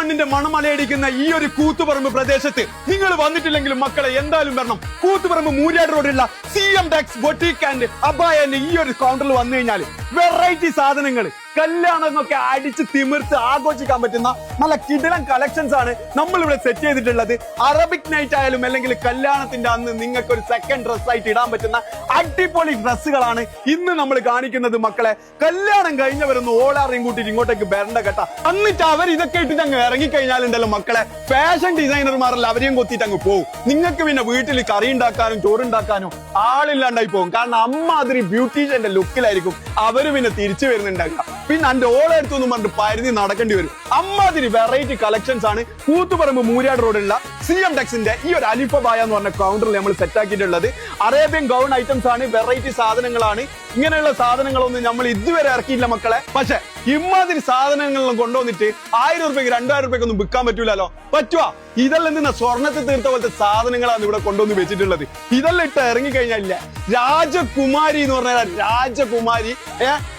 മണ്ണിന്റെ മണമലയടിക്കുന്ന ഈ ഒരു കൂത്തുപറമ്പ് പ്രദേശത്ത് നിങ്ങൾ വന്നിട്ടില്ലെങ്കിലും മക്കളെ എന്തായാലും വരണം. കൂത്തുപറമ്പ് മൂര്യാട് റോഡിലുള്ള CM ടെക്സ് ബൊട്ടീക്ക് ആൻഡ് അബായന്റെ ഈ ഒരു കൗണ്ടറിൽ വന്നു കഴിഞ്ഞാൽ വെറൈറ്റി സാധനങ്ങൾ, കല്യാണമൊക്കെ അടിച്ച് തിമിർത്ത് ആഘോഷിക്കാൻ പറ്റുന്ന നല്ല കിടിലൻ കളക്ഷൻസ് ആണ് നമ്മൾ ഇവിടെ സെറ്റ് ചെയ്തിട്ടുള്ളത്. അറബിക് നൈറ്റ് ആയാലും അല്ലെങ്കിൽ കല്യാണത്തിന്റെ അന്ന് നിങ്ങൾക്ക് ഒരു സെക്കൻഡ് ഡ്രസ് ആയിട്ട് ഇടാൻ പറ്റുന്ന അടിപൊളി ഡ്രസ്സുകളാണ് ഇന്ന് നമ്മൾ കാണിക്കുന്നത് മക്കളെ. കല്യാണം കഴിഞ്ഞവരൊന്ന് ഓളാറിയും കൂട്ടിട്ട് ഇങ്ങോട്ടേക്ക് വരണ്ട കേട്ടാ. എന്നിട്ട് അവർ ഇതൊക്കെ ഇട്ടിട്ട് അങ്ങ് ഇറങ്ങിക്കഴിഞ്ഞാലുണ്ടല്ലോ മക്കളെ, ഫാഷൻ ഡിസൈനർമാരല്ല അവരെയും കൊത്തിയിട്ട് അങ്ങ് പോകും. നിങ്ങൾക്ക് പിന്നെ വീട്ടിൽ കറി ഉണ്ടാക്കാനും ചോറുണ്ടാക്കാനും ആളില്ലാണ്ടായി പോകും. കാരണം അമ്മാതിരി ബ്യൂട്ടീഷ്യന്റെ ലുക്കിലായിരിക്കും അവര് പിന്നെ തിരിച്ചു വരുന്നുണ്ടാക്കുക. പിന്നെ എന്റെ ഓളെടുത്തൊന്നും പറഞ്ഞിട്ട് പരുതി നടക്കേണ്ടി വരും. അമ്മാതിരി വെറൈറ്റി കളക്ഷൻസ് ആണ് കൂത്തുപറമ്പ് മൂര്യാട് റോഡിലുള്ള CM ടെക്സിന്റെ ഈ ഒരു അലിഫ ബായ എന്ന് പറഞ്ഞ കൗണ്ടറിൽ നമ്മൾ സെറ്റ് ആക്കിയിട്ടുള്ളത്. അറേബ്യൻ ഗൗൺ ഐറ്റംസ് ആണ്, വെറൈറ്റി സാധനങ്ങളാണ്. ഇങ്ങനെയുള്ള സാധനങ്ങളൊന്നും നമ്മൾ ഇതുവരെ ഇറക്കിയില്ല മക്കളെ. പക്ഷെ ഇമാതിരി സാധനങ്ങളും കൊണ്ടുവന്നിട്ട് 1000 രൂപയ്ക്ക് 2000 രൂപയ്ക്ക് ഒന്നും വിൽക്കാൻ പറ്റൂലല്ലോ. പറ്റുവാ? ഇതെല്ലാം എന്തിനാ സ്വർണ്ണത്തിൽ തീർത്ത പോലത്തെ സാധനങ്ങളാണ് ഇവിടെ കൊണ്ടുവന്ന് വെച്ചിട്ടുള്ളത്. ഇതെല്ലാം ഇട്ട് ഇറങ്ങിക്കഴിഞ്ഞാലില്ല രാജകുമാരി എന്ന് പറഞ്ഞാൽ രാജകുമാരി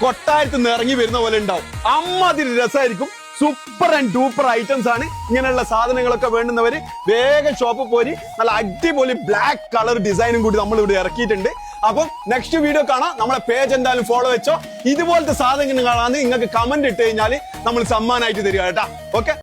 കൊട്ടാരത്തിൽ നിന്ന് ഇറങ്ങി വരുന്ന പോലെ ഉണ്ടാവും. അമ്മാതിരി രസമായിരിക്കും. സൂപ്പർ ആൻഡ് ഡൂപ്പർ ഐറ്റംസ് ആണ്. ഇങ്ങനെയുള്ള സാധനങ്ങളൊക്കെ വേണ്ടുന്നവര് വേഗം ഷോപ്പ് പോരി. നല്ല അടിപൊളി ബ്ലാക്ക് കളർ ഡിസൈനും കൂടി നമ്മൾ ഇവിടെ ഇറക്കിയിട്ടുണ്ട്. അപ്പം നെക്സ്റ്റ് വീഡിയോ കാണാം. നമ്മളെ പേജ് എന്തായാലും ഫോളോ വെച്ചോ. ഇതുപോലത്തെ സാധനങ്ങൾ കാണാൻ നിങ്ങൾക്ക് കമന്റ് ഇട്ട് കഴിഞ്ഞാൽ നമ്മൾ സമ്മാനമായിട്ട് തരിക കേട്ടാ. ഓക്കെ.